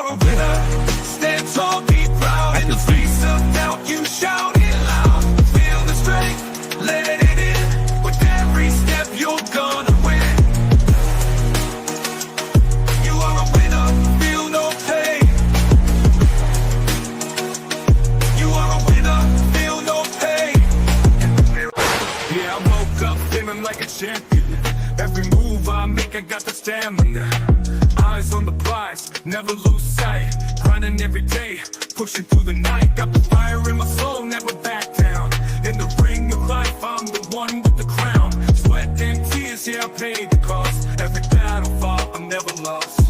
are a winner. Stand tall, be proud. In the face of doubt, you shout it loud. Feel the strength, let it in. With every step, you're gonna win. You are a winner, feel no pain. You are a winner, feel no pain. Yeah, I woke up feeling like a champion. Every move I make, I got the stamina. Eyes on the prize, never lose sight. Grinding every day, pushing through the night. Got the fire in my soul, never back down. In the ring of life, I'm the one with the crown. Sweat and tears, yeah, I paid the cost. Every battle fought, I'm never lost.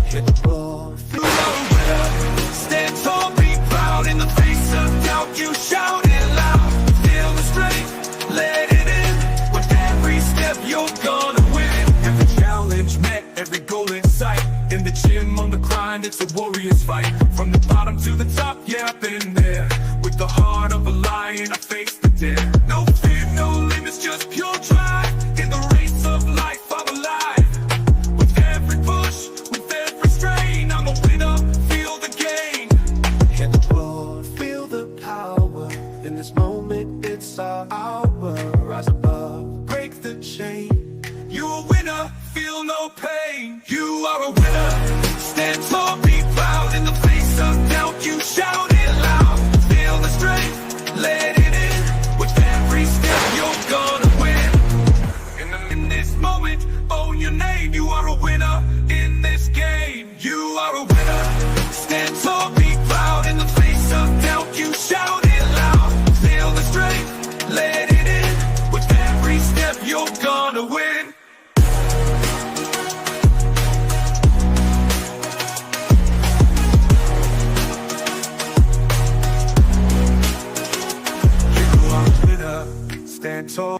Hit the floor, feel the winner. Stand tall, be proud. In the face of doubt, you shout it loud. Feel the strength, let it in. With every step, you're gonna win. Every challenge met, every goal in sight. In the gym, on the grind, it's a warrior's fight. From the bottom to the top, yeah, I've been there. With the heart of a lion, I face the dare. No fear, no limits, just pure drive. In the race of life, I'm alive. With every push, with every strain, I'm a winner, feel the gain. Hit the floor, feel the power. In this moment, it's our hour. Rise above, break the chain. You're a winner, feel no pain. You are a winner. Stand tall, be proud. In the face of doubt, you shout it loud. Feel the strength, let it in. With every step, you're gonna win. In this moment, own your name. You are a winner in this game. You are a winner. Stand tall, be proud. In the face of doubt, you shout it loud. Feel the strength, let it in. With every step, you're gonna win. Stand tall,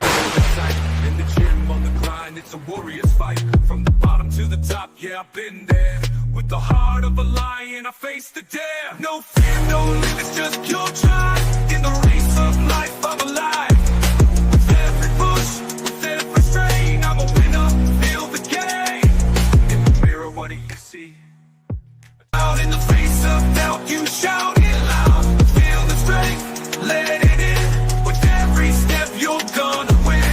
in the gym, on the grind, it's a warrior's fight. From the bottom to the top, yeah, I've been there. With the heart of a lion, I face the dare. No fear, no limits, just pure drive. In the race of life, I'm alive. With every push, with every strain, I'm a winner, feel the game. In the mirror, what do you see? Out in the face of doubt, you shout it loud. Feel the strength, let it in. With every step, you're gonna win.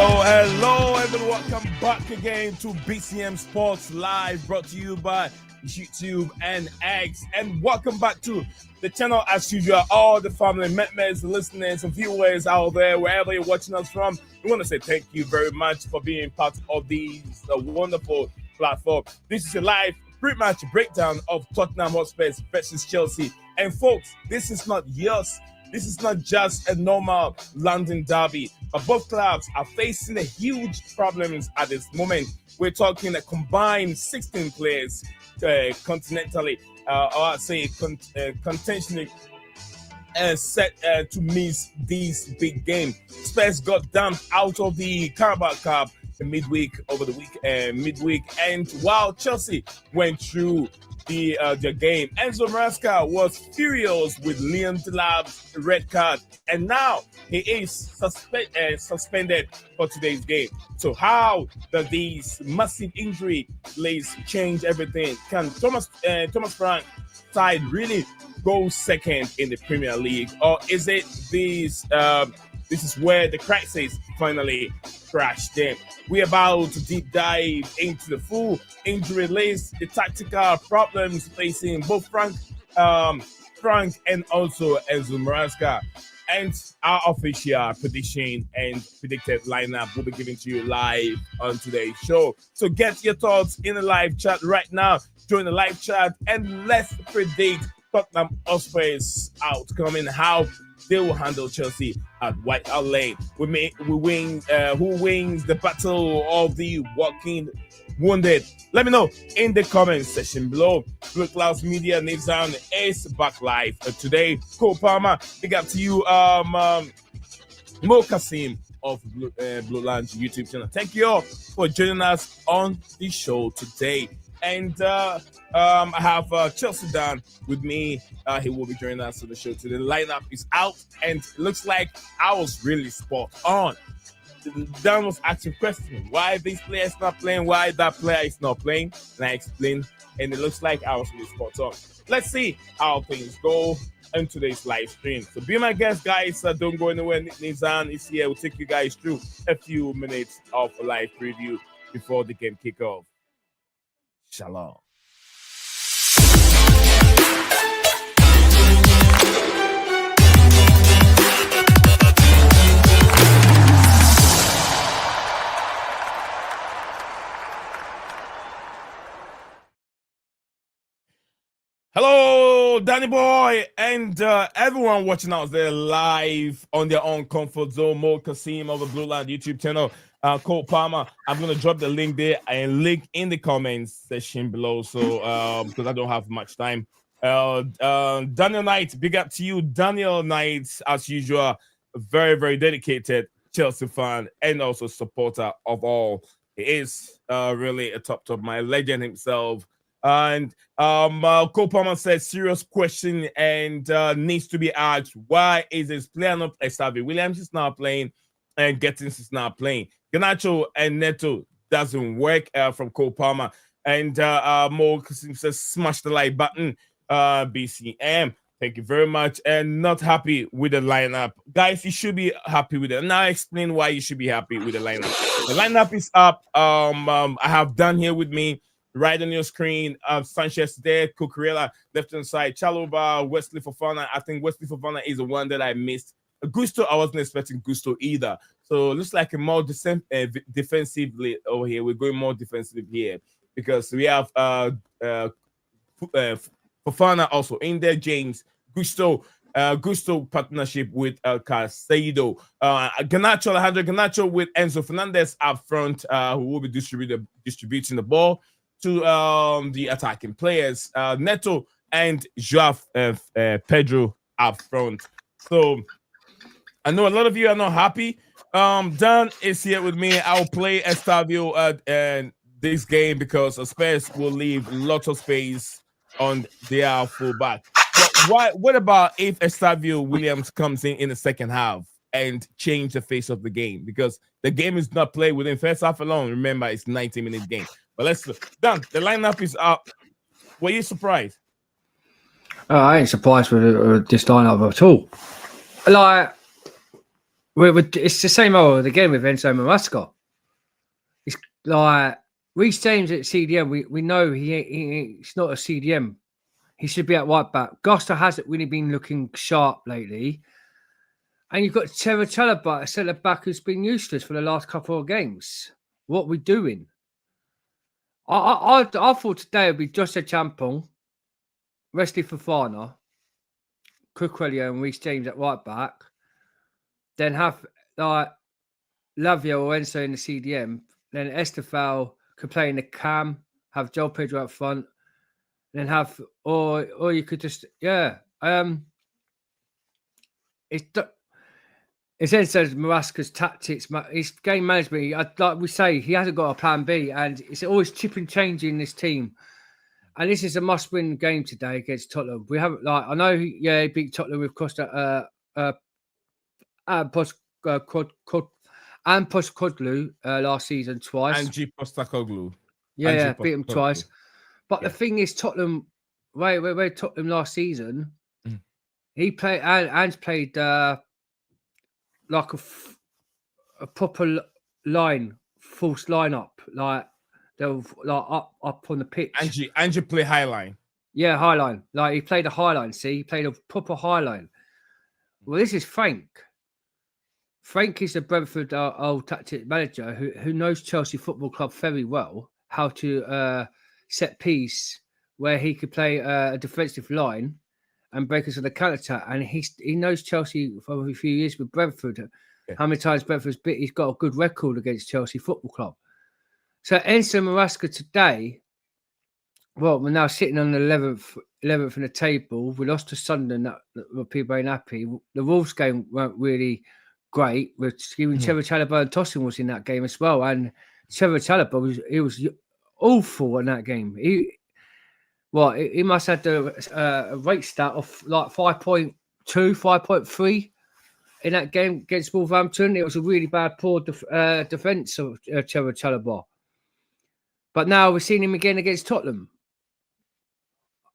Hello, everyone. Welcome back again to BCM Sports Live, brought to you by YouTube and X. And welcome back to the channel as usual. All the family members, listeners, and viewers out there, wherever you're watching us from, we want to say thank you very much for being part of this wonderful platform. This is a live pre-match breakdown of Tottenham Hotspur versus Chelsea. And folks, this is not yours. This is not just a normal London derby, but both clubs are facing a huge problems at this moment. We're talking a combined 16 players continentally, or I'd say contentionally set to miss this big game. Spurs got dumped out of the Carabao Cup midweek, and while Chelsea went through the game, Enzo Maresca was furious with Liam Delap's red card, and now he is suspended for today's game. So how does this massive injury list change everything? Can Thomas Frank's side really go second in the Premier League, or is it this is where the crisis finally crashed in? We're about to deep dive into the full injury list, the tactical problems facing both Frank and also Enzo Maresca, and our official prediction and predicted lineup will be given to you live on today's show. So get your thoughts in the live chat right now. Join the live chat and let's predict Tottenham Hotspur's outcome and how they will handle Chelsea at White Hart Lane. Who wins the battle of the walking wounded? Let me know in the comment section below. BlueClouds Media Nizam is back live today. Cole Palmer, big up to you. Mo Kasim of Blue Lounge YouTube channel. Thank you all for joining us on the show today. And I have Chelsea Dan with me. He will be joining us to the show today. The lineup is out, and it looks like I was really spot on. Dan was asking questions: why this player is not playing, why that player is not playing, and I explained, and it looks like I was really spot on. Let's see how things go in today's live stream. So be my guest, guys. Don't go anywhere. Nick Nizan is here. We'll take you guys through a few minutes of a live preview before the game kick off. Shalom. Hello, Danny Boy, and everyone watching out there live on their own comfort zone. Mo Kasim of the BlueClouds YouTube channel. Cole Palmer, I'm going to drop the link there and link in the comments section below. So, because I don't have much time. Daniel Knight, big up to you. Daniel Knight, as usual, very, very dedicated Chelsea fan and also supporter of all. He is really a top my legend himself. And Cole Palmer says, serious question and needs to be asked. Why is this player not Xavi Williams is not playing and Gettins is not playing? Garnacho and Neto doesn't work from Cole Palmer. And Mo says, smash the like button. BCM, thank you very much. And not happy with the lineup. Guys, you should be happy with it. Now I explain why you should be happy with the lineup. The lineup is up. I have Dan here with me. Right on your screen, Sanchez there, Cucurella left hand side, Chalobah, Wesley Fofana. I think Wesley Fofana is the one that I missed. Gusto, I wasn't expecting Gusto either. So it looks like a more defensively over here. We're going more defensive here because we have Fofana also in there, James, Gusto partnership with Caicedo, Alejandro Garnacho with Enzo Fernandez up front, who will be distributing the ball to the attacking players, Neto and Joao Pedro up front. So I know a lot of you are not happy. Dan is here with me. I'll play Estavio and this game because Spurs will leave lots of space on their fullback. But what about if Estavio Williams comes in the second half and change the face of the game? Because the game is not played within first half alone. Remember, it's 90-minute game. But let's look. Dan, the lineup is up. Were you surprised? I ain't surprised with this lineup at all. Like, it's the same old again with Enzo Maresca. It's like Reece James at CDM. We know he's not a CDM. He should be at right back. Costa hasn't really been looking sharp lately. And you've got Terra Chalobah, a centre back who's been useless for the last couple of games. What are we doing? I thought today would be Jose Champong, Wesley Fofana, Cucurella and Reece James at right back. Then have like Lavia or Enzo in the CDM. Then Estefao could play in the cam. Have Joao Pedro up front. Then have or you could just It's Enzo Maresca's tactics, his game management. Like we say, he hasn't got a plan B, and it's always chip and changing this team. And this is a must-win game today against Tottenham. We haven't I know, he beat Tottenham with Costa and Postecoglou last season twice. Angie Postecoglou. Yeah, beat him twice. But the thing is, Tottenham, where Tottenham last season, he played and played. Like a proper false lineup, like they'll up on the pitch. Angie play high line. Yeah, high line. Like he played a high line. See, he played a proper high line. Well, this is Frank. Frank is the Brentford old tactic manager who knows Chelsea Football Club very well, how to set piece where he could play a defensive line and break us on the counter-attack. And he knows Chelsea for a few years with Brentford. Yeah. How many times Brentford's bit? He's got a good record against Chelsea Football Club. So Enzo Maresca today, well, we're now sitting on the 11th in the table. We lost to Sunderland. That people ain't happy. The Wolves game weren't really great. With even Trevor Chalobah and Tosin was in that game as well. And Trevor Chalobah was awful in that game. He must have a rate stat of like 5.2, 5.3 in that game against Wolverhampton. It was a really bad, poor defence of Trevor Chalobah. But now we're seeing him again against Tottenham.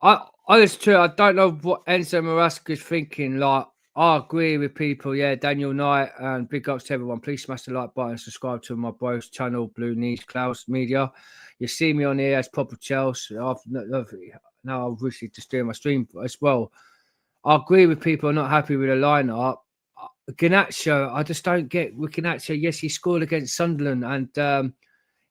I don't know what Enzo Maresca is thinking. Like, I agree with people. Yeah, Daniel Knight, and big ups to everyone. Please smash the like button, subscribe to my bros channel, BlueClouds Media. You see me on here as Proper Chelsea. Now I've recently just doing my stream as well. I agree with people not happy with the lineup. Garnacho, I just don't get with Garnacho. Yes, he scored against Sunderland, and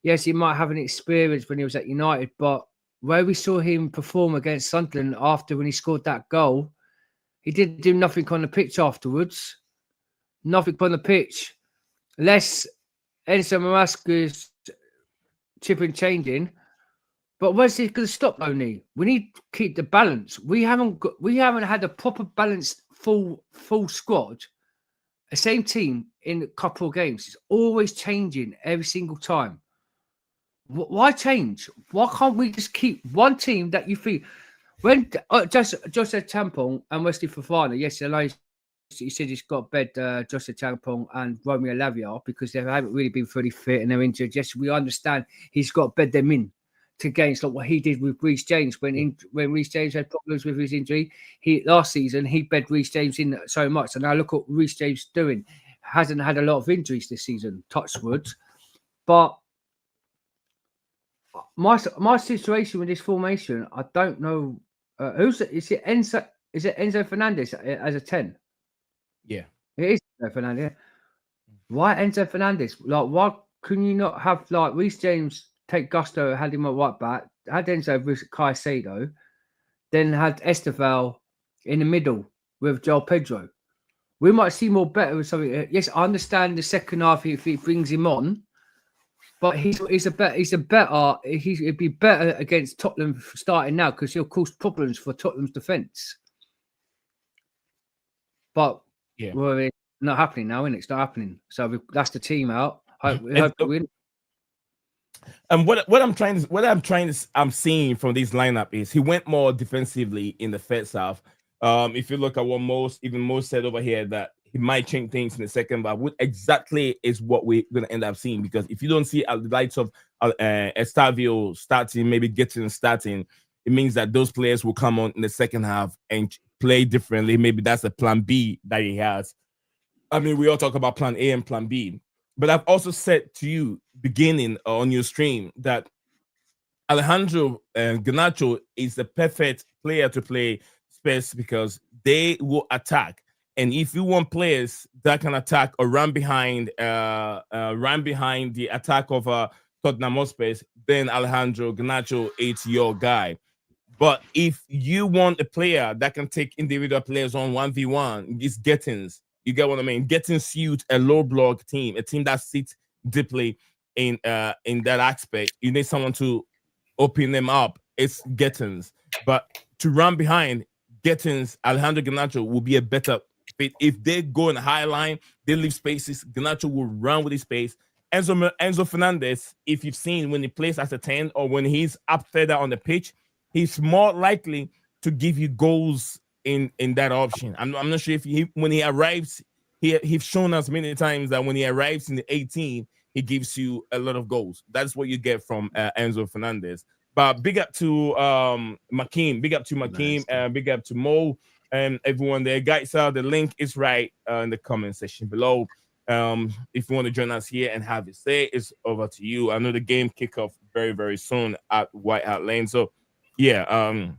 yes, he might have an experience when he was at United, but where we saw him perform against Sunderland after when he scored that goal, he didn't do nothing on the pitch afterwards. Nothing on the pitch. Less Enzo Maresca's chipping changing. But where's he going to stop, Oni? We need to keep the balance. We haven't had a proper balanced full squad. The same team in a couple of games. It's always changing every single time. Why change? Why can't we just keep one team that you feel? When Jose Tampon and Wesley Fofana, yes, I know you said he's got bed Jose Tampon and Romeo Lavia because they haven't really been fully fit and they're injured. Yes, we understand he's got to bed them in to games like what he did with Reece James when Reece James had problems with his injury. Last season he bed Reece James in so much, and now look what Reece James doing. Hasn't had a lot of injuries this season, touch wood, but. My situation with this formation, I don't know is it Enzo Fernandez as a 10? Yeah, it is Enzo Fernandez. Why Enzo Fernandez? Like, why can you not have like Reece James take Gusto, had him at right back, had Enzo with Caicedo, then had Estevao in the middle with Joel Pedro? We might see more better with something. Yes, I understand the second half if he brings him on. But he'd be better against Tottenham starting now because he'll cause problems for Tottenham's defence. But it's not happening now, isn't it? It's not happening. So that's the team out. We hope we win. And I'm seeing from this lineup is he went more defensively in the first half. If you look at what most said over here, that he might change things in the second, but what exactly is what we're going to end up seeing? Because if you don't see the likes of Estavio starting, maybe getting starting, it means that those players will come on in the second half and play differently. Maybe that's a plan B that he has. I mean, we all talk about plan A and plan B, but I've also said to you beginning on your stream that Alejandro Garnacho is the perfect player to play Spurs because they will attack. And if you want players that can attack or run behind the attack of Tottenham Hotspur, then Alejandro Garnacho is your guy. But if you want a player that can take individual players on 1v1, it's Gettins. You get what I mean? Gettins suits a low block team, a team that sits deeply in that aspect. You need someone to open them up. It's Gettins. But to run behind Gettins, Alejandro Garnacho will be a better fit. If they go in a high line, they leave spaces, Garnacho will run with his space. Enzo Fernandez, if you've seen when he plays as a 10 or when he's up further on the pitch, he's more likely to give you goals in that option. I'm not sure if when he arrives, he's shown us many times that when he arrives in the 18, he gives you a lot of goals. That's what you get from Enzo Fernandez. But big up to Makeem, big up to Makeem, big up to Mo and everyone there. Guys, the link is right in the comment section below. If you want to join us here and have it say, it's over to you. I know the game kick off very, very soon at White Hart Lane. So yeah, in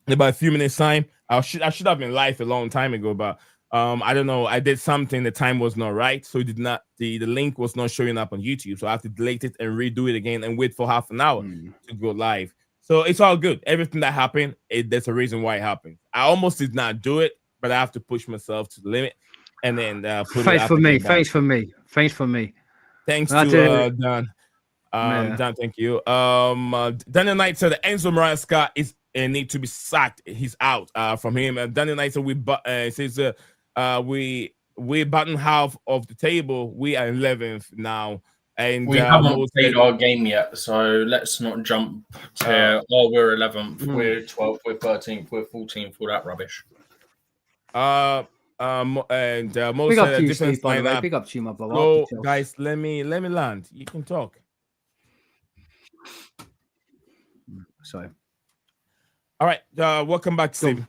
about a few minutes time, I should have been live a long time ago, but I don't know. I did something. The time was not right, so it did not. The link was not showing up on YouTube, so I have to delete it and redo it again and wait for half an hour to go live. So it's all good. Everything that happened, there's a reason why it happened. I almost did not do it, but I have to push myself to the limit and then put Thanks it for me. Thanks for me. Thanks for me. Thanks to Dan. Dan, thank you. Daniel Knight said that Enzo Maresca is need to be sacked. He's out from him. Daniel Knight says we bottom half of the table. We are 11th now. And we haven't Mo played said, our game yet, so let's not jump to we're 11th, we're 12th, we're 13th, we're 14th, all that rubbish. and Mo Big up said to a you, different Steve, by the way. lineup. Big up to you, my brother. So, Up the guys, let me land. You can talk. Sorry. All right. Welcome back, Steve.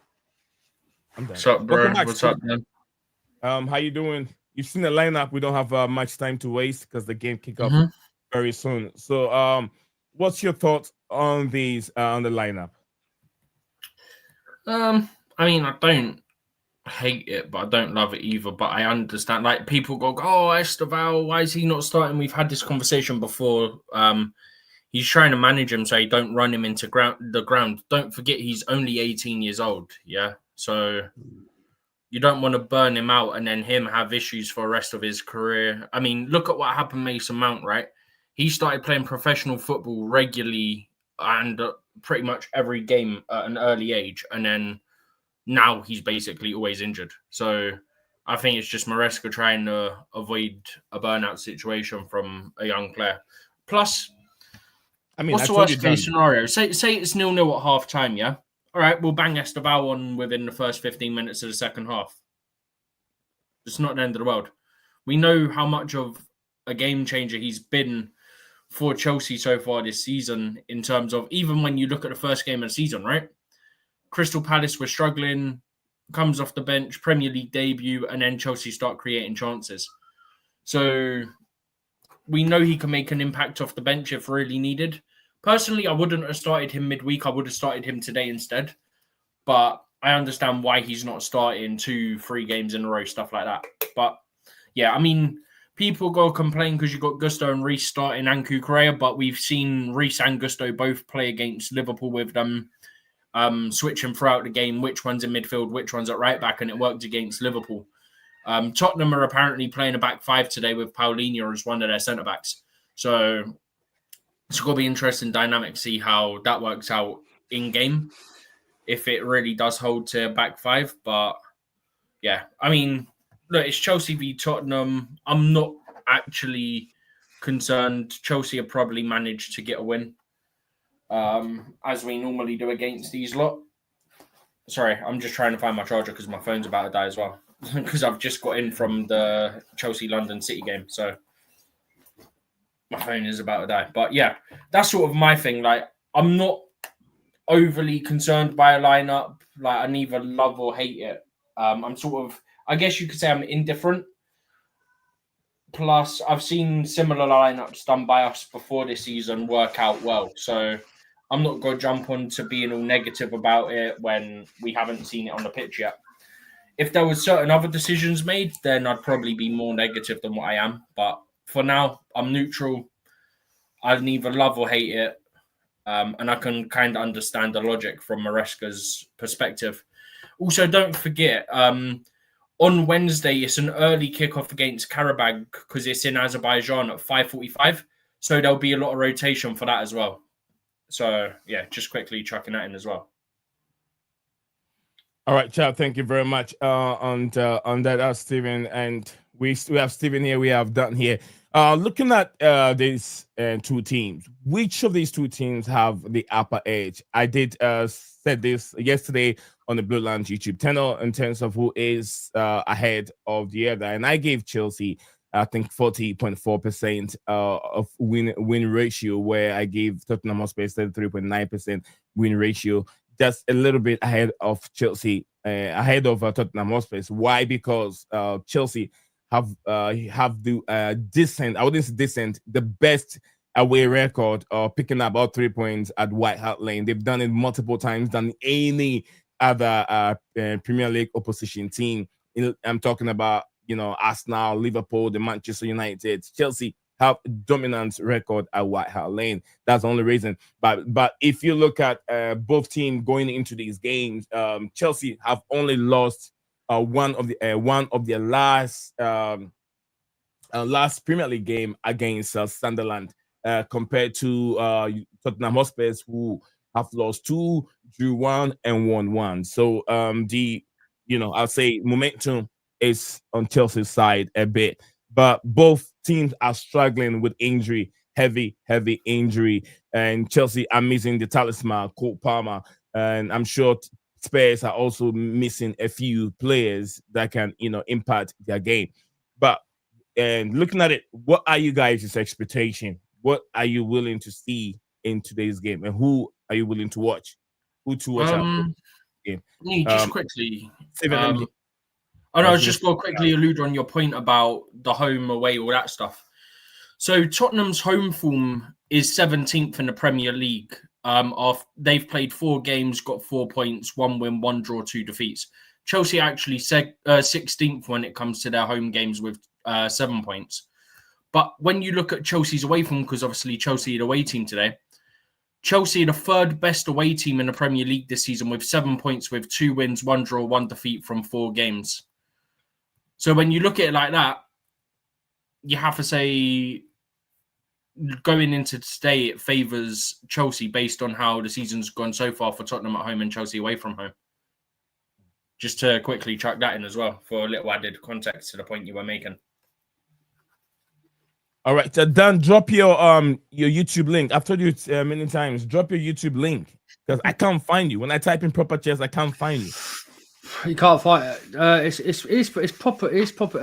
I'm done. What's up, bro? Welcome back, What's Steve. up, man? How you doing? You've seen the lineup. We don't have much time to waste because the game kick off very soon. So, what's your thoughts on these on the lineup? I mean, I don't hate it, but I don't love it either. But I understand. Like, people go, "Oh, Esteval, why is he not starting?" We've had this conversation before. He's trying to manage him so he don't run him into the ground. Don't forget, he's only 18 years old. Yeah, so you don't want to burn him out and then him have issues for the rest of his career. I mean, look at what happened to Mason Mount, right? He started playing professional football regularly and pretty much every game at an early age, and then now he's basically always injured. So I think it's just Maresca trying to avoid a burnout situation from a young player. Plus, I mean, what's the worst case scenario? Say it's 0-0 at half time, yeah? All right, we'll bang Esteval on within the first 15 minutes of the second half. It's not the end of the world. We know how much of a game changer he's been for Chelsea so far this season in terms of, even when you look at the first game of the season, right? Crystal Palace were struggling, comes off the bench, Premier League debut, and then Chelsea start creating chances. So we know he can make an impact off the bench if really needed. Personally, I wouldn't have started him midweek. I would have started him today instead. But I understand why he's not starting 2-3 games in a row, stuff like that. But yeah, I mean, people go complain because you got Gusto and Reece starting and Cucurella, but we've seen Reece and Gusto both play against Liverpool with them switching throughout the game, which one's in midfield, which one's at right back, and it worked against Liverpool. Tottenham are apparently playing a back five today with Paulinho as one of their centre-backs. So it's going to be interesting dynamic to see how that works out in-game, if it really does hold to back five. But, yeah, I mean, look, it's Chelsea v Tottenham. I'm not actually concerned. Chelsea have probably managed to get a win, as we normally do against these lot. Sorry, I'm just trying to find my charger because my phone's about to die as well. Because I've just got in from the Chelsea-London City game, so my phone is about to die. But yeah, that's sort of my thing. Like, I'm not overly concerned by a lineup. Like, I neither love or hate it. I'm sort of, I guess you could say I'm indifferent. Plus, I've seen similar lineups done by us before this season work out well. So I'm not going to jump on to being all negative about it when we haven't seen it on the pitch yet. If there was certain other decisions made, then I'd probably be more negative than what I am. But for now, I'm neutral. I neither love or hate it. And I can kind of understand the logic from Maresca's perspective. Also, don't forget, on Wednesday, it's an early kickoff against Karabag because it's in Azerbaijan at 5:45. So there'll be a lot of rotation for that as well. So, yeah, just quickly chucking that in as well. All right, Chad, thank you very much on that, Stephen. And we have Stephen here, we have Dunn here. Looking at these two teams, which of these two teams have the upper edge? I did said this yesterday on the BlueClouds YouTube channel in terms of who is ahead of the other. And I gave Chelsea, I think, 40.4% of win ratio, where I gave Tottenham Hotspur 33.9% win ratio. Just a little bit ahead of Chelsea, ahead of Tottenham Hotspur. Why? Because Chelsea have the decent, I wouldn't say decent, the best away record of picking up about 3 points at White Hart Lane. They've done it multiple times than any other Premier League opposition team. I'm talking about, Arsenal, Liverpool, the Manchester United. Chelsea have dominant record at White Hart Lane. That's the only reason. But if you look at both teams going into these games, Chelsea have only lost one of their last Premier League game against Sunderland, compared to Tottenham Hotspur, who have lost 2, drew 1, and won 1. So I'll say momentum is on Chelsea's side a bit. But both teams are struggling with injury, heavy injury. And Chelsea are missing the talisman, Cole Palmer. And I'm sure Spurs are also missing a few players that can, impact their game. But and looking at it, what are you guys' expectation? What are you willing to see in today's game? And who are you willing to watch? Who to watch out for game? Just quickly. Steven, I was just going to quickly allude on your point about the home, away, all that stuff. So Tottenham's home form is 17th in the Premier League. They've played 4 games, got 4 points, 1 win, 1 draw, 2 defeats. Chelsea actually 16th when it comes to their home games with 7 points. But when you look at Chelsea's away form, because obviously Chelsea are the away team today, Chelsea are the 3rd best away team in the Premier League this season with 7 points, with 2 wins, 1 draw, 1 defeat from 4 games. So when you look at it like that, you have to say going into today, it favours Chelsea based on how the season's gone so far for Tottenham at home and Chelsea away from home. Just to quickly chuck that in as well for a little added context to the point you were making. All right, Dan, drop your YouTube link. I've told you many times. Drop your YouTube link because I can't find you. When I type in proper chess, I can't find you. You can't find it. It's proper. Just put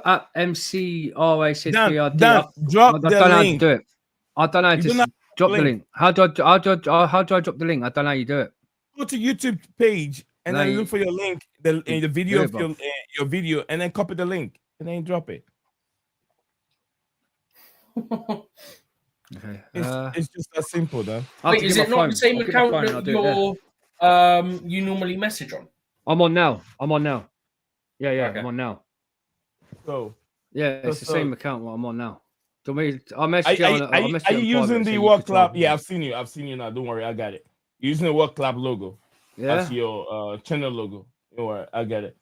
up MCRA. Dan, drop the link. I don't know how to do it. I don't know how to drop the link. How do I drop the link? I don't know how you do it. Go to YouTube page and then look for your link, the video of your video, and then copy the link and then drop it. Okay. It's just that simple, though. Wait, is it not the same account that you normally message on? I'm on now. Yeah, Okay. I'm on now. So yeah, it's the same account I'm on now. Do you want me? Are you using the World Club? Yeah, I've seen you now. Don't worry, I got it. You're using the World Club logo. Yeah, that's your channel logo. Don't worry, I got it.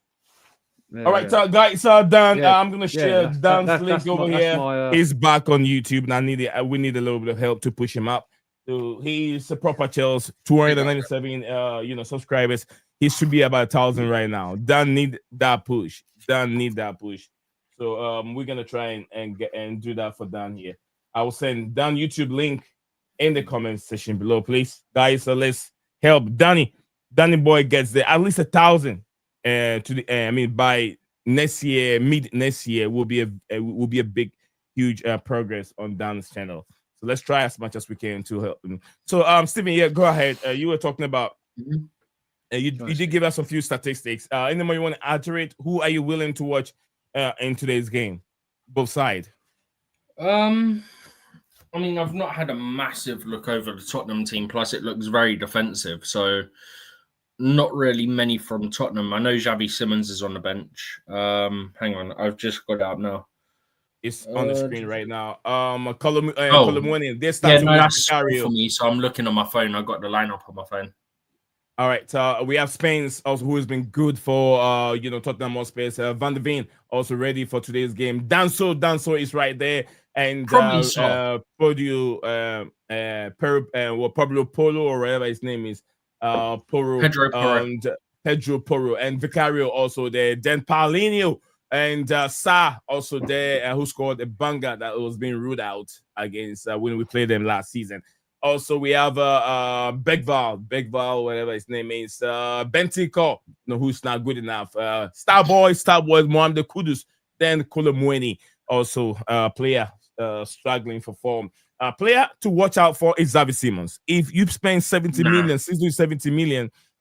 Yeah, all right, so guys, Dan, yeah. I'm gonna share Dan's link over here. He's back on YouTube, and we need a little bit of help to push him up. So he's a proper Chelsea, 297, subscribers. He should be about 1,000 right now. Dan need that push. So we're gonna try and do that for Dan here. I will send Dan YouTube link in the comment section below, please, guys. So let's help Danny boy gets there at least 1,000. By next year, mid next year, will be a big, huge progress on Dan's channel. So let's try as much as we can to help him. So, Stephen, go ahead. You were talking about. You did give us a few statistics. Any more you want to iterate? Who are you willing to watch in today's game? Both sides. I've not had a massive look over the Tottenham team. Plus, it looks very defensive. So. Not really many from Tottenham. I know Xavi Simons is on the bench. Hang on, I've just got it up now. It's on the screen right now. Column winning. That's for me. So I'm looking on my phone. I got the lineup on my phone. All right. We have Spain also, who has been good for Tottenham Hotspur. Van der Veen also ready for today's game. Danso is right there, and Pablo Polo or whatever his name is. Pedro Porro and Vicario also there. Then Paulinho and Sa also there, who scored a banger that was being ruled out against when we played them last season. Also, we have Begval, whatever his name is, Bentico, who's not good enough. Starboy, Mohamed Kudus, then Kolomweni, also player struggling for form. Player to watch out for is Xavi Simons. If you spend 70 million,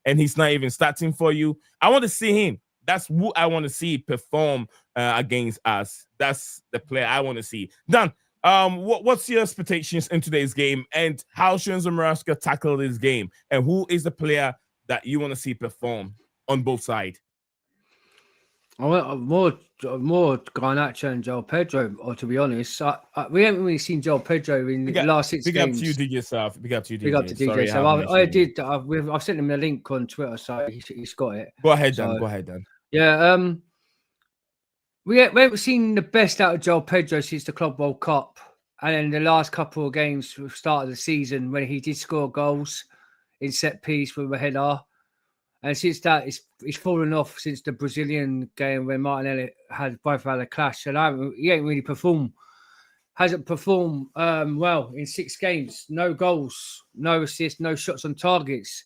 and he's not even starting for you, I want to see him. That's who I want to see perform against us. That's the player I want to see. Dan, what's your expectations in today's game, and how should Enzo Maresca tackle this game? And who is the player that you want to see perform on both sides? I want more Garnacho and Joel Pedro, or to be honest, we haven't really seen Joel Pedro in the last 6 games. Big up to you, DJ. Big up to DJ. So I've sent him a link on Twitter, so he's got it. Go ahead, Dan. Yeah, we haven't seen the best out of Joel Pedro since the Club World Cup, and then the last couple of games, the start of the season, when he did score goals in set piece with a header. And since that, it's fallen off since the Brazilian game when Martinelli both had a clash, and he ain't really performed. Hasn't performed well in 6 games. No goals, no assists, no shots on targets.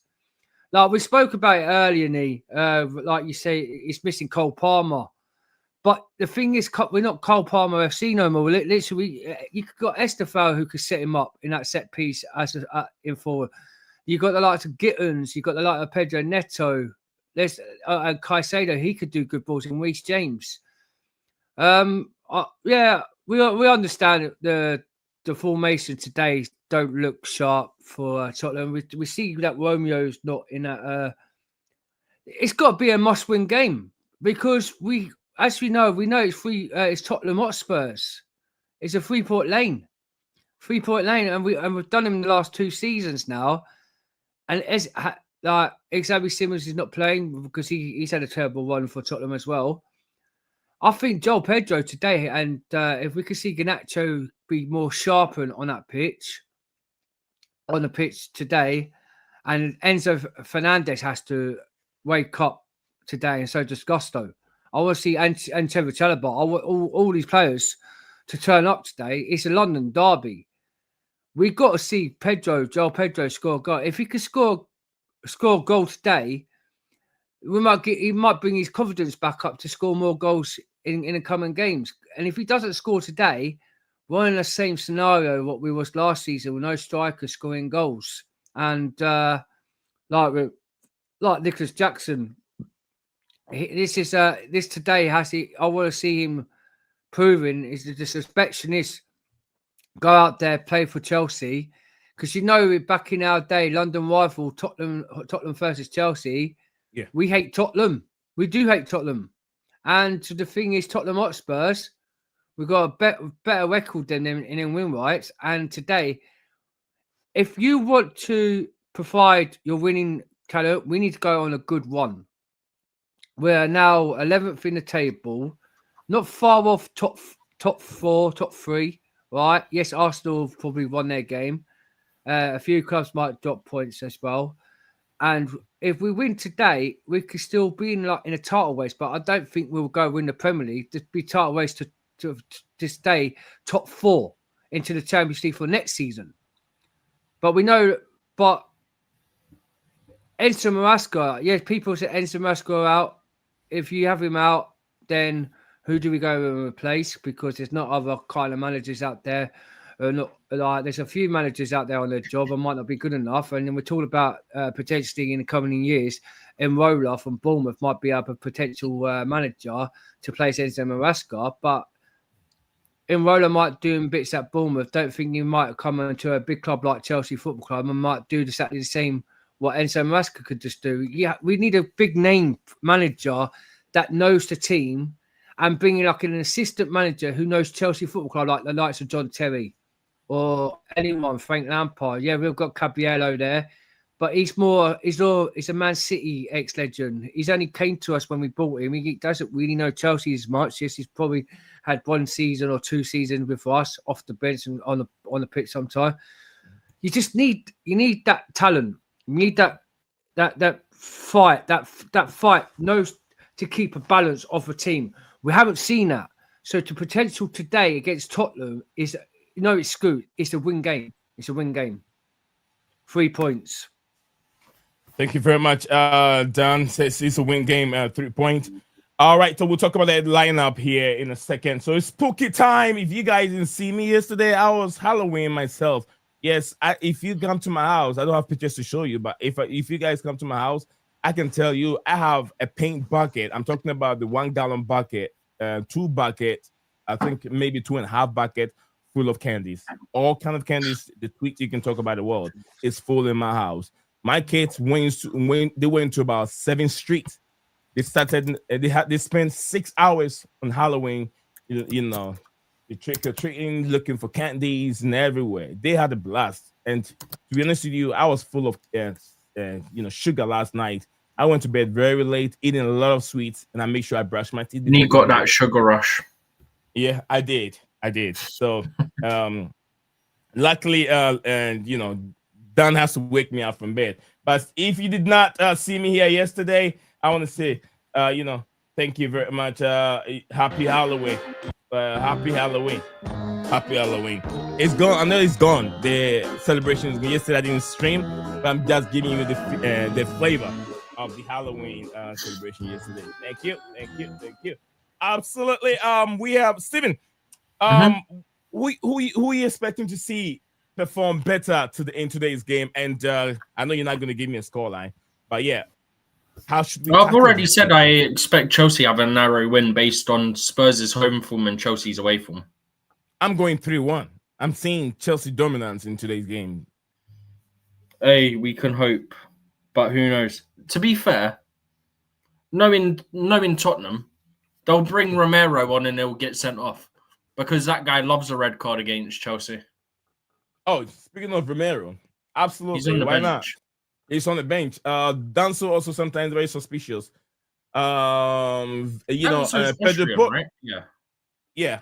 Like we spoke about it earlier, Nee. Like you say, it's missing Cole Palmer. But the thing is, we're not Cole Palmer FC no more. Literally, you got Estefao who could set him up in that set piece as in forward. You got the likes of Gittins. You got the likes of Pedro Neto. There's Caicedo. He could do good balls. And Reece James. Yeah, we understand the formation today don't look sharp for Tottenham. We see that Romeo's not in that. It's got to be a must-win game because as we know it's Tottenham Hotspurs. It's a three-point lane, and we've done them in the last 2 seasons now. And Xavi Simons is not playing because he's had a terrible run for Tottenham as well. I think Joel Pedro today, and if we could see Garnacho be more sharpened on the pitch today, and Enzo Fernandez has to wake up today, and so does Gusto. I want to see and Trevor Chalobah. I want all these players to turn up today. It's a London derby. We've got to see Joel Pedro score a goal. If he could score a goal today, he might bring his confidence back up to score more goals in the coming games. And if he doesn't score today, we're in the same scenario what we was last season with no strikers scoring goals. And like Nicholas Jackson, this today I want to see him proving is the suspicion is go out there, play for Chelsea. Because back in our day, London rival Tottenham versus Chelsea, yeah, we hate Tottenham. We do hate Tottenham. And the thing is, Tottenham Hotspurs, we've got a better record than them in win rights. And today, if you want to provide your winning colour, we need to go on a good run. We're now 11th in the table, not far off top 4, top 3, right? Yes, Arsenal have probably won their game. A few clubs might drop points as well. And if we win today, we could still be in a title race, but I don't think we'll go win the Premier League. There'd be title race to stay top 4 into the Champions League for next season. But Enzo Maresca, yes, people say Enzo Maresca out. If you have him out, then who do we go and replace? Because there's not other kind of managers out there. There's a few managers out there on their job and might not be good enough. And then we're talking about potentially in the coming years, Enrola from Bournemouth might be a potential manager to place Enzo Maresca. But Enrola might do bits at Bournemouth. Don't think you might come into a big club like Chelsea Football Club and might do exactly the same what Enzo Maresca could just do. Yeah, we need a big name manager that knows the team and bringing like an assistant manager who knows Chelsea Football Club, like the likes of John Terry or anyone, Frank Lampard. Yeah, we've got Caballero there, but he's a Man City ex-legend. He's only came to us when we bought him. He doesn't really know Chelsea as much. Yes, he's probably had 1 season or 2 seasons with us off the bench and on the pitch sometime. You just need that talent. You need that fight. That fight knows to keep a balance of a team. We haven't seen that. So the potential today against Tottenham is, it's Scoot. It's a win game. It's a win game. 3 points. Thank you very much, Dan. Says it's a win game, 3 points. All right, so we'll talk about that lineup here in a second. So it's spooky time. If you guys didn't see me yesterday, I was Halloween myself. Yes, if you come to my house, I don't have pictures to show you, but if you guys come to my house, I can tell you I have a paint bucket. I'm talking about the 1 gallon bucket, 2 buckets, I think maybe 2.5 bucket full of candies. All kind of candies, the tweets you can talk about the world is full in my house. My kids went to about 7th Street. They started. They spent 6 hours on Halloween. The trick or treating, looking for candies and everywhere. They had a blast. And to be honest with you, I was full of sugar last night. I went to bed very late, eating a lot of sweets, and I made sure I brushed my teeth. And you got that sugar rush. Yeah, I did. So, luckily, Dan has to wake me up from bed. But if you did not see me here yesterday, I want to say, thank you very much. Happy Halloween. Happy Halloween. Happy Halloween. It's gone. I know it's gone. The celebration is gone. Yesterday I didn't stream, but I'm just giving you the flavor of the Halloween celebration yesterday. Thank you. Absolutely. We have Steven. Who are you expecting to see perform better in today's game? And I know you're not going to give me a scoreline, but yeah, how should we? I've already said I expect Chelsea to have a narrow win based on Spurs' home form and Chelsea's away form. I'm going 3-1. I'm seeing Chelsea dominance in today's game. Hey, we can hope, but who knows? To be fair, knowing Tottenham, they'll bring Romero on and he'll get sent off because that guy loves a red card against Chelsea. Oh, speaking of Romero, absolutely. He's on the Why bench. not? He's on the bench. Danso also sometimes very suspicious. Pedro, Austrian, right? Yeah.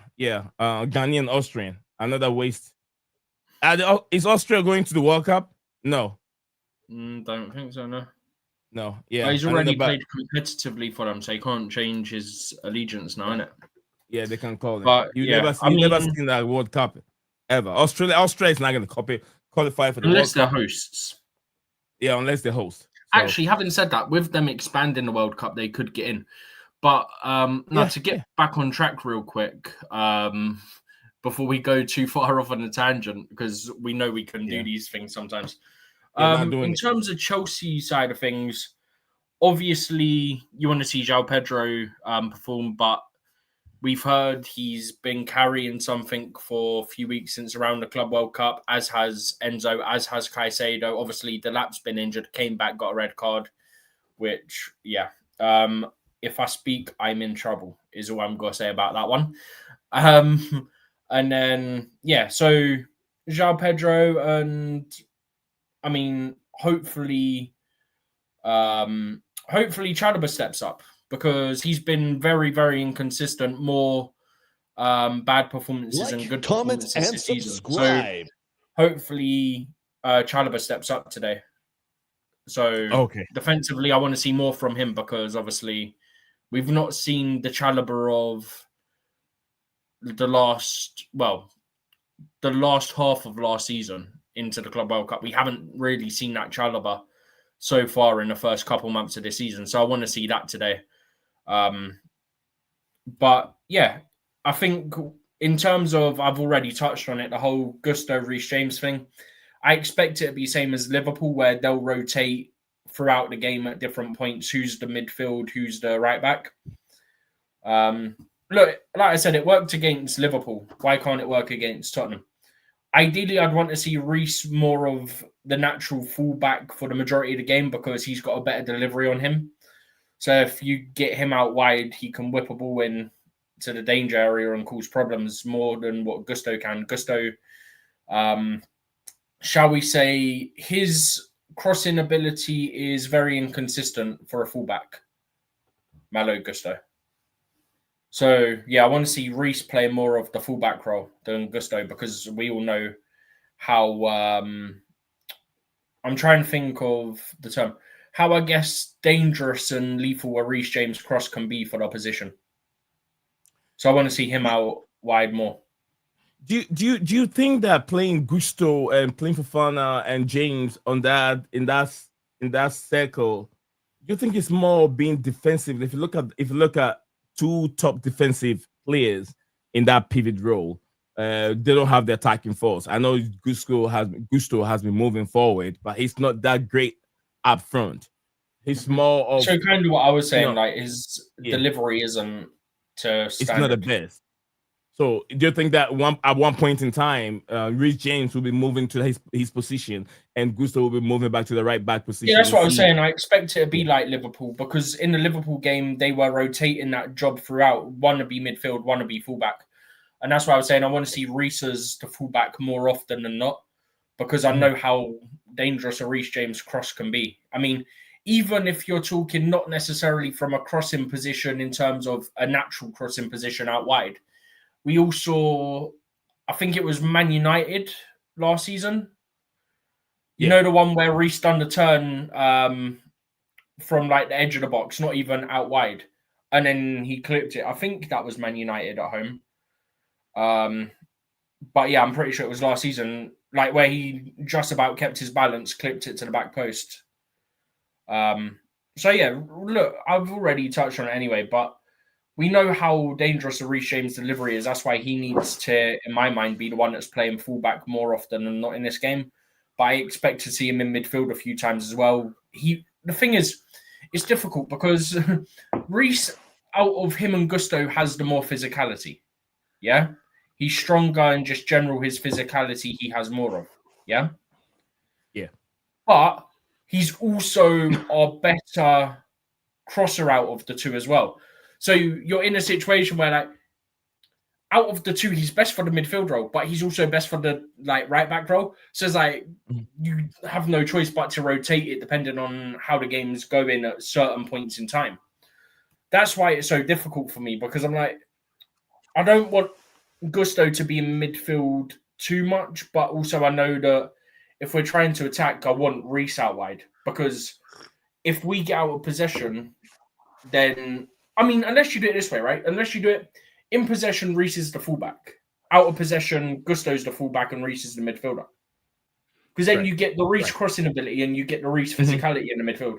Ghanaian Austrian. Another waste. Is Austria going to the World Cup? No. Don't think so, no. No, yeah. But he's already played competitively for them, so he can't change his allegiance now, innit? Yeah, they can call him. But You've never seen that World Cup ever. Australia is not going to qualify for the unless World Cup. they're hosts. Yeah, unless they're hosts. So. Actually, having said that, with them expanding the World Cup, they could get in. But to get back on track real quick, before we go too far off on a tangent, because we know we can do these things sometimes. In terms of Chelsea side of things, obviously you want to see João Pedro perform, but we've heard he's been carrying something for a few weeks since around the Club World Cup, as has Enzo, as has Caicedo. Obviously, Delap's been injured, came back, got a red card, which, if I speak, I'm in trouble, is all I'm going to say about that one. And then, so João Pedro and, hopefully Chalobah steps up because he's been very, very inconsistent, more bad performances and good performances this season. So hopefully Chalobah steps up today. So defensively, I want to see more from him because obviously we've not seen the Chalobah of the last half of last season into the Club World Cup. We haven't really seen that Chalobah so far in the first couple months of this season. So I want to see that today. But yeah, I think in terms of, I've already touched on it, the whole Gusto Reece James thing, I expect it to be same as Liverpool, where they'll rotate throughout the game at different points. Who's the midfield, who's the right back. Look, like I said, it worked against Liverpool. Why can't it work against Tottenham? Ideally, I'd want to see Reece more of the natural fullback for the majority of the game because he's got a better delivery on him. So if you get him out wide, he can whip a ball in to the danger area and cause problems more than what Gusto can. Gusto, shall we say, his crossing ability is very inconsistent for a fullback. Malo Gusto. So, I want to see Reece play more of the fullback role than Gusto because we all know how, I'm trying to think of the term, how I guess dangerous and lethal a Reece James cross can be for the opposition. So I want to see him out wide more. Do you think that playing Gusto and playing Fofana and James in that circle, do you think it's more being defensive? If you look at two top defensive players in that pivot role, they don't have the attacking force. I know Gusto has been moving forward, but he's not that great up front. He's more of kind of what I was saying. Like his delivery isn't to standard. It's not the best. So do you think that at one point in time, Reece James will be moving to his position and Gusto will be moving back to the right back position? Yeah, that's what I was saying. I expect it to be like Liverpool because in the Liverpool game, they were rotating that job throughout. One to be midfield, one to be fullback. And that's why I was saying I want to see Reece as the fullback more often than not because I know how dangerous a Reece James cross can be. Even if you're talking not necessarily from a crossing position in terms of a natural crossing position out wide, we all saw, I think it was Man United last season. You know the one where Reece done the turn from like the edge of the box, not even out wide, and then he clipped it. I think that was Man United at home. But yeah, I'm pretty sure it was last season, like where he just about kept his balance, clipped it to the back post. So yeah, look, I've already touched on it anyway, but we know how dangerous a Reece James delivery is. That's why he needs to, in my mind, be the one that's playing fullback more often than not in this game. But I expect to see him in midfield a few times as well. The thing is, it's difficult because Reece, out of him and Gusto, has the more physicality. Yeah? He's stronger and just general his physicality he has more of. Yeah? Yeah. But he's also a better crosser out of the two as well. So you're in a situation where, like, out of the two, he's best for the midfield role, but he's also best for the like right back role. So it's like you have no choice but to rotate it depending on how the game's going at certain points in time. That's why it's so difficult for me, because I'm like, I don't want Gusto to be in midfield too much, but also I know that if we're trying to attack, I want Reece out wide, because if we get out of possession, then, I mean, unless you do it this way, right? Unless you do it in possession, Reece is the fullback. Out of possession, Gusto's the fullback and Reece is the midfielder. Because then you get the Reece crossing ability and you get the Reece physicality in the midfield.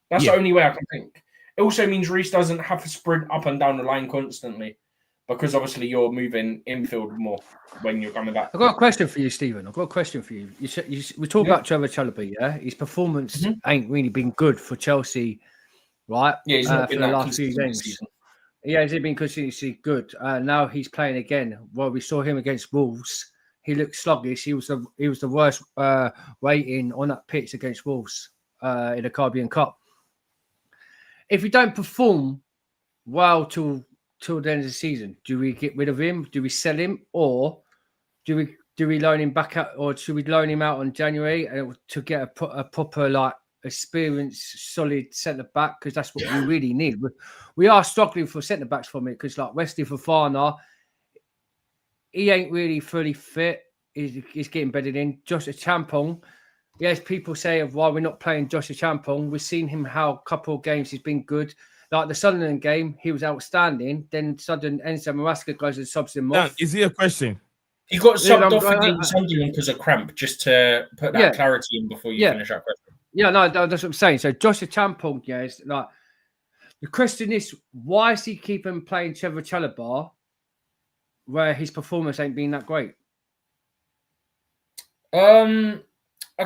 That's the only way I can think. It also means Reece doesn't have to sprint up and down the line constantly, because obviously you're moving infield more when you're coming back. I've got a question for you, Stephen. I've got a question for you. We talk about Trevor Chalobah, yeah? His performance ain't really been good for Chelsea, right? Yeah, he's not been for the that last few games. season. Yeah, has he been consistently good? Now he's playing again. Well, we saw him against Wolves. He looked sluggish. He was the worst rating on that pitch against Wolves in the Caribbean Cup. If we don't perform well till the end of the season, do we get rid of him? Do we sell him, or do we loan him back out, or should we loan him out on January to get a proper like experienced, solid centre back? Because that's what we really need. We are struggling for centre backs from it, because like Wesley Fofana, he ain't really fully fit. He's getting bedded in. Joshua Champong, yes, people say of why we're not playing Joshua Champong. We've seen him how a couple of games he's been good. Like the Sunderland game, he was outstanding. Then Sunderland, Enzo Maresca goes and subs him off. Is he a question? He got subbed off against Sunderland because of cramp, just to put that clarity in before you finish that question. Yeah, no, that's what I'm saying. So Joshua Champong, is like, the question is, why is he keeping playing Trevor Chalobah where his performance ain't been that great? I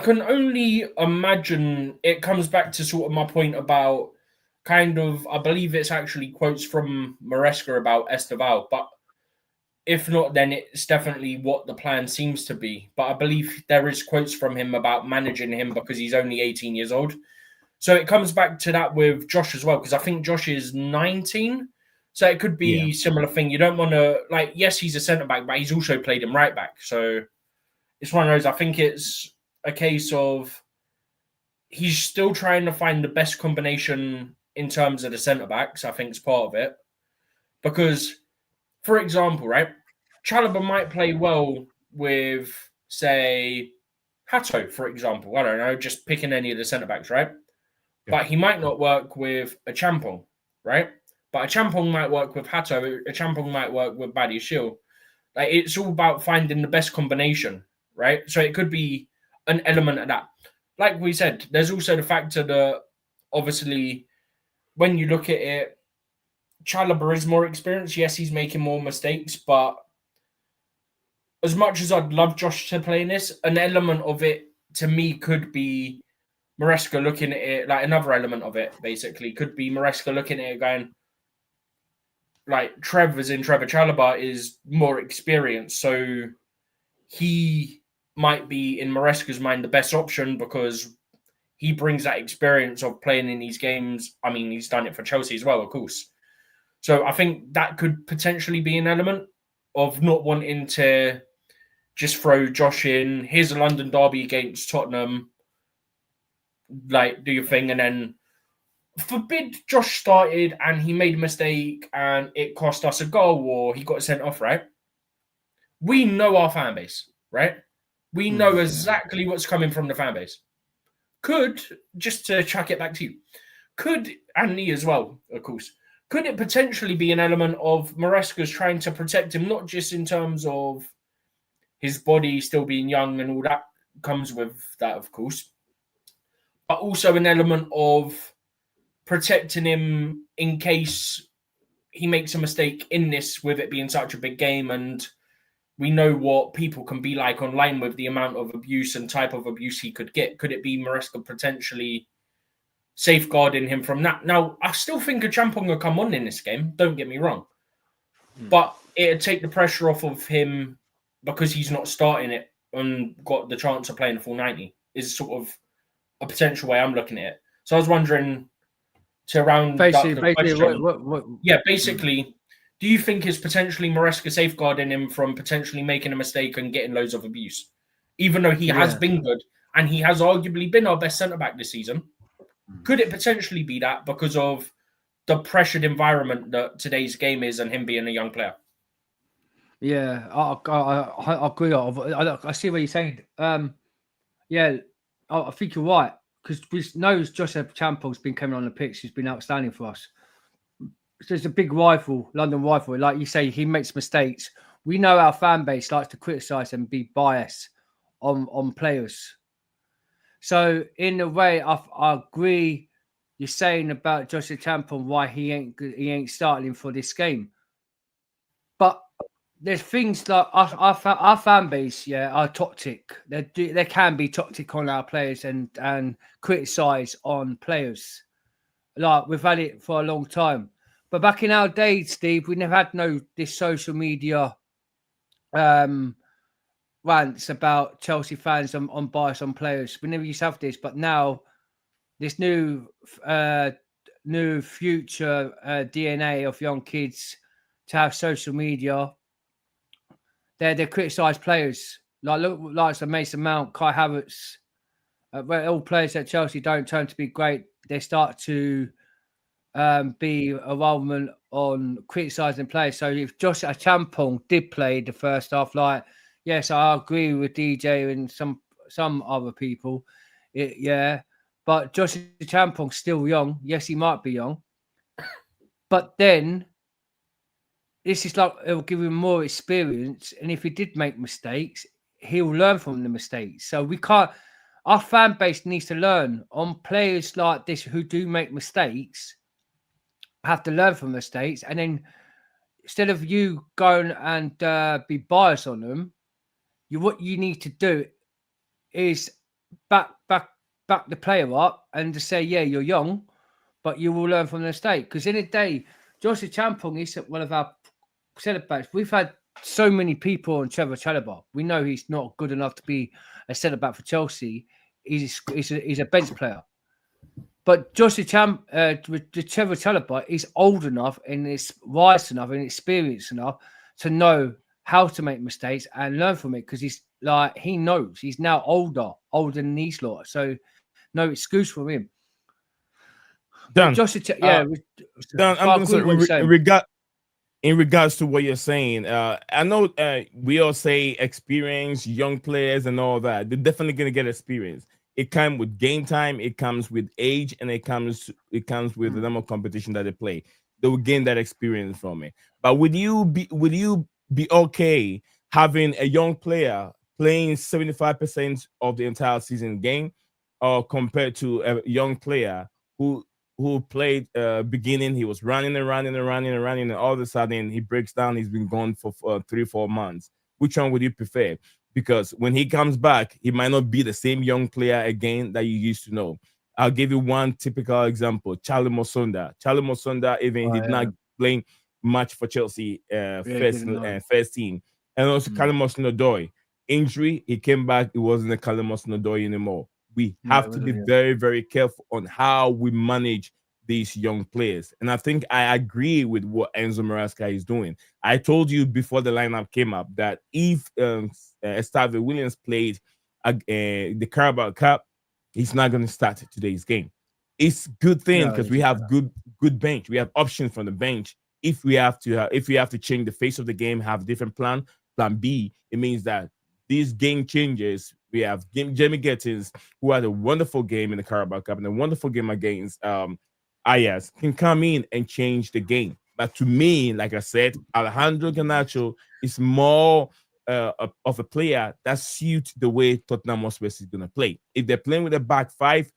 can only imagine it comes back to sort of my point about kind of, I believe it's actually quotes from Maresca about Esteval, but if not, then it's definitely what the plan seems to be. But I believe there is quotes from him about managing him because he's only 18 years old. So it comes back to that with Josh as well, because I think Josh is 19. So it could be a similar thing. You don't want to, like, yes, he's a centre-back, but he's also played him right-back. So it's one of those, I think it's a case of he's still trying to find the best combination in terms of the centre-backs. I think it's part of it. Because, for example, right, Chalobah might play well with, say, Hato, for example. I don't know, just picking any of the centre-backs, right? Yeah. But he might not work with a Champong, right? But a Champong might work with Hato. A Champong might work with Badiashile. Like, it's all about finding the best combination, right? So it could be an element of that. Like we said, there's also the factor that, obviously, when you look at it, Chalobah is more experienced. Yes, he's making more mistakes, but as much as I'd love Josh to play in this, an element of it to me could be Maresca looking at it, like another element of it basically could be Maresca looking at it going, like, Trevor Chalobah is more experienced, so he might be, in Maresca's mind, the best option because he brings that experience of playing in these games. I mean, he's done it for Chelsea as well, of course. So I think that could potentially be an element of not wanting to just throw Josh in. Here's a London derby against Tottenham. Like, do your thing. And then forbid Josh started and he made a mistake and it cost us a goal or he got sent off, right? We know our fan base, right? We know exactly what's coming from the fan base. Could, just to chuck it back to you, and me as well, of course, could it potentially be an element of Maresca's trying to protect him, not just in terms of his body still being young and all that comes with that, of course, but also an element of protecting him in case he makes a mistake in this, with it being such a big game, and we know what people can be like online with the amount of abuse and type of abuse he could get. Could it be Maresca potentially safeguarding him from that? Now, I still think a Champong will come on in this game, don't get me wrong, but it'd take the pressure off of him because he's not starting it and got the chance of playing the full 90, is sort of a potential way I'm looking at it. So I was wondering, to round basically, up the question, what, basically, do you think is potentially Maresca safeguarding him from potentially making a mistake and getting loads of abuse? Even though he has been good and he has arguably been our best centre-back this season, could it potentially be that because of the pressured environment that today's game is and him being a young player? Yeah, I agree. I see what you're saying. Yeah, I think you're right, because we know Joseph Champong's been coming on the pitch. He's been outstanding for us. So it's a big rival, London rival. Like you say, he makes mistakes. We know our fan base likes to criticise and be biased on players. So in a way, I agree. You're saying about Joseph Champong, why he ain't starting for this game, but there's things like our fan base, are toxic. They can be toxic on our players and criticise on players. Like, we've had it for a long time. But back in our days, Steve, we never had this social media rants about Chelsea fans on bias on players. We never used to have this, but now this new future DNA of young kids to have social media. They criticise players like Mason Mount, Kai Havertz, all players at Chelsea don't turn to be great. They start to be a involvement on criticising players. So if Josh Champong did play the first half, yes, I agree with DJ and some other people, but Josh Champong's still young. Yes, he might be young, but then this is like, it'll give him more experience. And if he did make mistakes, he'll learn from the mistakes. So our fan base needs to learn on players like this who do make mistakes, have to learn from mistakes. And then instead of you going and be biased on them, what you need to do is back the player up and to say, yeah, you're young, but you will learn from the mistake. Because in a day, Joshua Champong is one of our centre backs. We've had so many people on Trevor Chalobah. We know he's not good enough to be a centre back for Chelsea. He's a bench player. But Joshua Trevor Chalobah is old enough and is wise enough and experienced enough to know how to make mistakes and learn from it, because he knows he's now older than these lot. So no excuse for him. Dan, Joshua, Dan, I'm going to say, in regards to what you're saying, I know we all say experience, young players and all that. They're definitely going to get experience. It comes with game time, it comes with age, and it comes with the number of competition that they play. They will gain that experience from it. But would you be okay having a young player playing 75% of the entire season game, or compared to a young player who played beginning, he was running, and all of a sudden he breaks down, he's been gone for 3-4 months? Which one would you prefer? Because when he comes back, he might not be the same young player again that you used to know. I'll give you one typical example. Charlie Mosunda, even did not play much for Chelsea first team. And also Callum Hudson-Odoi. Injury, he came back, it wasn't a Callum Hudson-Odoi anymore. We have to be very, very careful on how we manage these young players. And I think I agree with what Enzo Maresca is doing. I told you before the lineup came up that if Esteve Williams played the Carabao Cup, he's not going to start today's game. It's a good thing because we have good bench. We have options from the bench. If we have to change the face of the game, have a different plan B, it means that these game changers. We have Jamie Gettins, who had a wonderful game in the Carabao Cup and a wonderful game against Ayas, can come in and change the game. But to me, like I said, Alejandro Garnacho is more of a player that suits the way Tottenham Hotspur is going to play. If they're playing with a back five,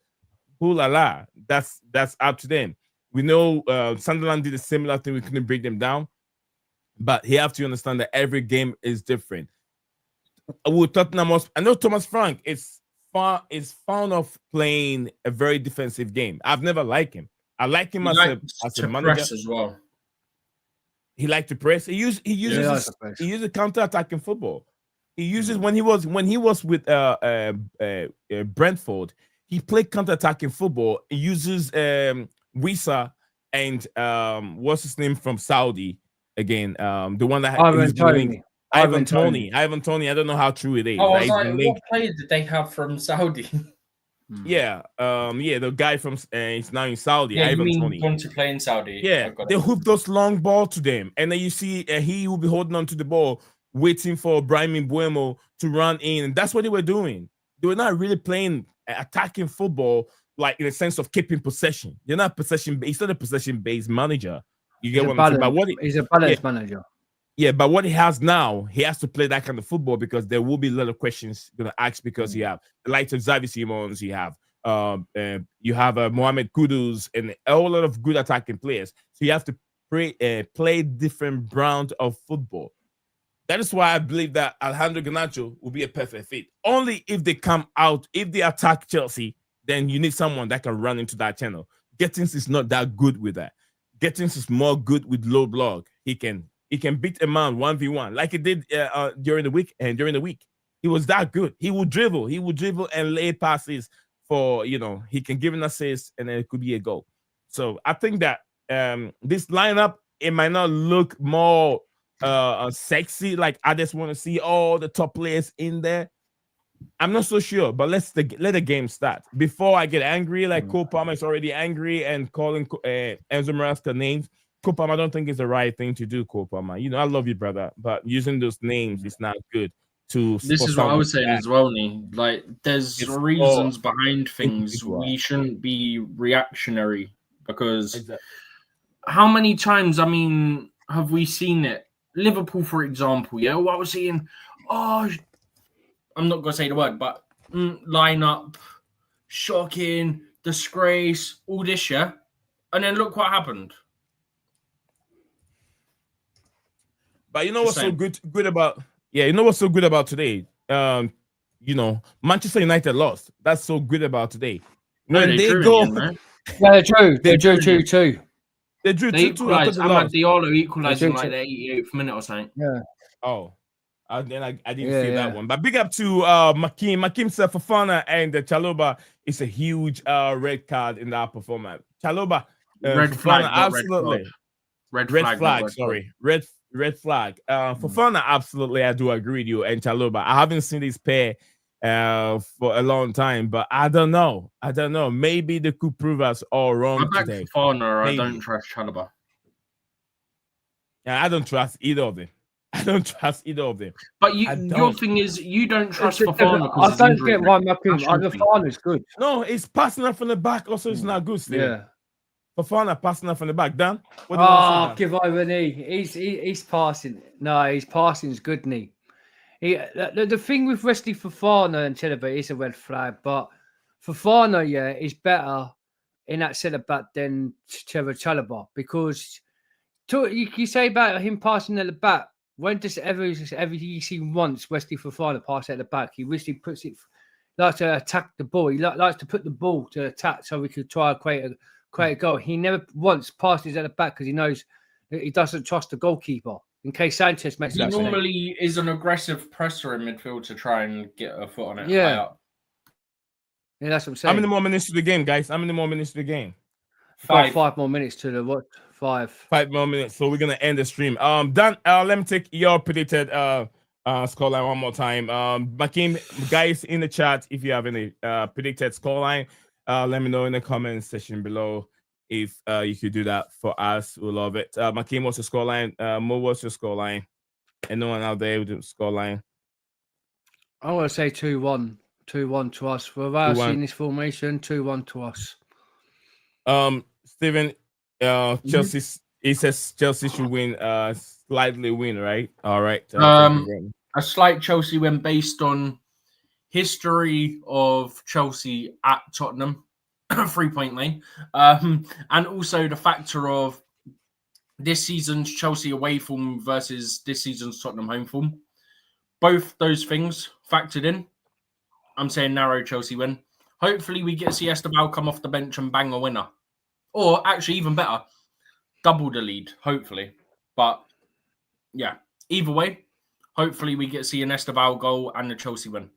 ooh la la, that's up to them. We know Sunderland did a similar thing. We couldn't break them down, but you have to understand that every game is different. With Tottenham Hotspur, I know Thomas Frank is fond of playing a very defensive game. I've never liked him. I like him as a manager as well. He liked to press. He uses counter-attacking football. He uses when he was with Brentford, he played counter-attacking football. He uses Wisa and what's his name from Saudi again? The one that Ivan Toney. I don't know how true it is. Oh, I was like, what player did they have from Saudi? Yeah, the guy from it's now in Saudi. Yeah, Ivan Toney. Want to play in Saudi? Yeah, they hook those long ball to them, and then you see he will be holding on to the ball, waiting for Brahim Mbuemo to run in, and that's what they were doing. They were not really playing attacking football, like in the sense of keeping possession. They're not possession. He's not a possession-based manager. You get what I'm saying? But he's a balanced manager. Yeah, but what he has now, he has to play that kind of football because there will be a lot of questions going to ask because you have the likes of Xavi Simons, you have Mohamed Kudus, and a whole lot of good attacking players. So you have to play different brand of football. That is why I believe that Alejandro Garnacho will be a perfect fit. Only if they come out, if they attack Chelsea, then you need someone that can run into that channel. Gettins is not that good with that. Gettins is more good with low block. He can beat a man 1v1 like he did during the week. And during the week, he was that good. He would dribble and lay passes for, he can give an assist and then it could be a goal. So I think that this lineup, it might not look more sexy. Like I just want to see all the top players in there. I'm not so sure, but let the game start. Before I get angry, like Cole Palmer is already angry and calling Enzo Maresca names. Cole Palmer, I don't think it's the right thing to do, Cole Palmer. I love you, brother, but using those names is not good. This is what I was saying as well, Nee. Like, there's reasons behind things. We shouldn't be reactionary because how many times, have we seen it? Liverpool, for example, what I was saying, I'm not going to say the word, but lineup, shocking, disgrace, all this, and then look what happened. But you know what's so good about today? Manchester United lost. That's so good about today. When they go, again, right? They drew 2-2. They drew 2-2. Ahmad Diallo equalized in like the 88th minute or something. Yeah. Oh, then I didn't see that one. But big up to Makim said Fofana and Chalobah. It's a huge red card in that performance. Chalobah, red flag, absolutely. Red flag. Sorry, red flag. Fofana, absolutely, I do agree with you. And Chalobah, I haven't seen this pair for a long time, but I don't know. Maybe they could prove us all wrong today. Fofana, I don't trust Chalobah. Yeah, I don't trust either of them. But your thing is, you don't trust Fofana. I don't get why Fofana is good. No, it's passing up from the back. Also, it's not good still. Yeah. Fofana passing up from the back. Dan? Give over knee. He's passing. No, his passing is good knee. The thing with Wesley Fofana and Chalobah is a red flag, but Fofana, is better in that centre back than Chalobah because you say about him passing at the back. When does ever you see once Wesley Fofana pass at the back? He usually likes to attack the ball. He likes to put the ball to attack so we could try to create a goal. He never once passes at the back because he knows that he doesn't trust the goalkeeper in case Sanchez makes that. He normally is an aggressive presser in midfield to try and get a foot on it. Yeah, that's what I'm saying. How many more minutes to the game, guys? 5 more minutes to the what? 5 more minutes. So we're gonna end the stream. Dan, let me take your predicted scoreline one more time. Makim, guys in the chat, if you have any predicted scoreline, let me know in the comment section below. If you could do that for us, we'll love it. Makim, what's your scoreline? Mo, what's your scoreline? And no one out there with the scoreline. I want to say 2-1. 2-1 to us. Without 2-1. seeing this formation, 2-1 to us. Steven, Chelsea. He says Chelsea should win. Slightly win, right? All right. A slight Chelsea win based on history of Chelsea at Tottenham, 3-point lane, and also the factor of this season's Chelsea away form versus this season's Tottenham home form. Both those things factored in. I'm saying narrow Chelsea win. Hopefully we get to see Esteban come off the bench and bang a winner. Or actually even better, double the lead, hopefully. But yeah, either way, hopefully we get to see an Esteban goal and a Chelsea win.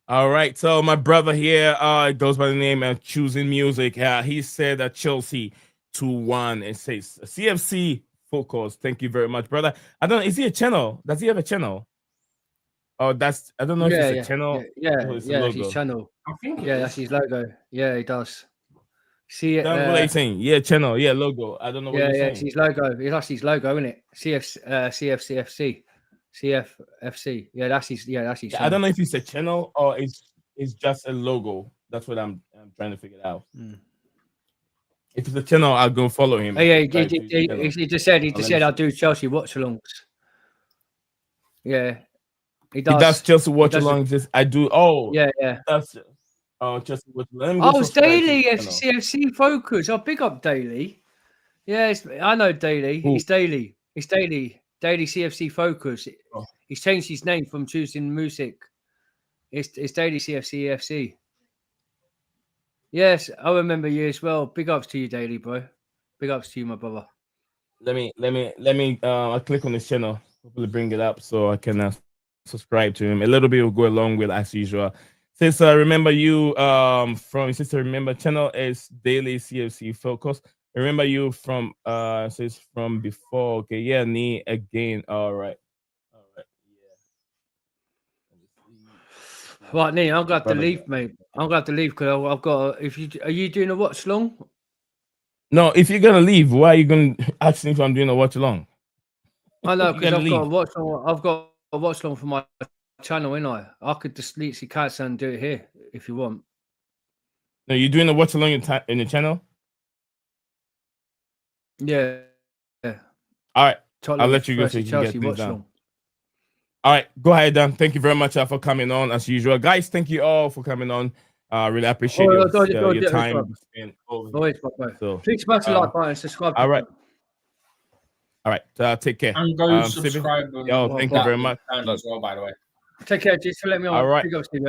All right. So my brother here goes by the name of Choosing Music. He said that Chelsea 2-1. It says CFC Focus. Thank you very much, brother. I don't know. Is he a channel? Does he have a channel? Oh, that's I don't know if it's a channel. That's his channel. I think that's his logo. Yeah, he does. See it. That's what I'm saying. Yeah, channel. Yeah, logo. I don't know what you're saying. It's his logo. That's his logo, isn't it? CFCFC. CFFC. Yeah, that's his. Yeah, that's his. I don't know if it's a channel or it's just a logo. That's what I'm trying to figure out. If it's a channel, I'll go follow him. Oh, yeah, he just said I'll do Chelsea watch-alongs. Yeah, he does. He does Chelsea watch-alongs. I do. Oh, yeah. That's Chelsea watch-alongs. Oh, it's Daily CFC Focus. Oh, big up Daily. Yeah, I know Daily. It's Daily. It's Daily. Daily CFC Focus. He's changed his name from Choosing Music. It's Daily CFC. Yes, I remember you as well. Big ups to you, Daily, bro. Big ups to you, my brother. Let me. I'll click on his channel. Hopefully, bring it up so I can subscribe to him. A little bit will go along with as usual. Since remember you from sister remember channel is Daily CFC Focus. Remember you from says from before. Okay, yeah, knee again. All right. Right, Nee, I'm gonna have to leave, mate. I'm gonna have to leave because I've got. Are you doing a watch long? No, if you're gonna leave, why are you gonna ask me if I'm doing a watch along? I know because I've got a watch long for my channel, ain't I could just literally cancel and do it here if you want. No, you're doing a watch along in the channel. Yeah. All right. Totally. I'll let you go so you can Chelsea get things done. long. All right, go ahead, Dan. Thank you very much for coming on as usual, guys. Thank you all for coming on. Really appreciate your time. Please smash the like button, subscribe. All right. Take care. And go subscribe. Thank you very much. As well, by the way. Take care. Just to let me on. All right. Big up, Steve.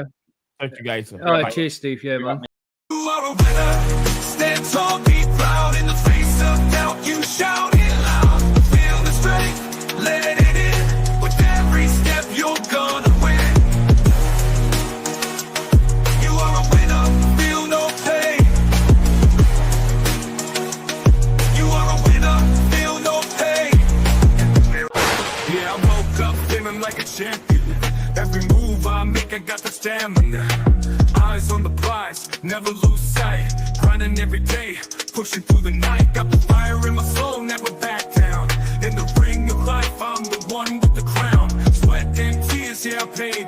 Thank you, guys. All right. Cheers, Steve. Yeah, man. You are a winner. Stand tall, be proud. In the face of doubt, you shout it loud. Feel the strength, let it in. With every step, you're gonna win. You are a winner, feel no pain. You are a winner, feel no pain. Yeah, I woke up feeling like a champion. Every move I make, I got the stamina. Eyes on the prize, never lose sight. Grinding every day, pushing through the night. Got the fire in my soul, never back down. In the ring of life, I'm the one with the crown. Sweat and tears, yeah, I paid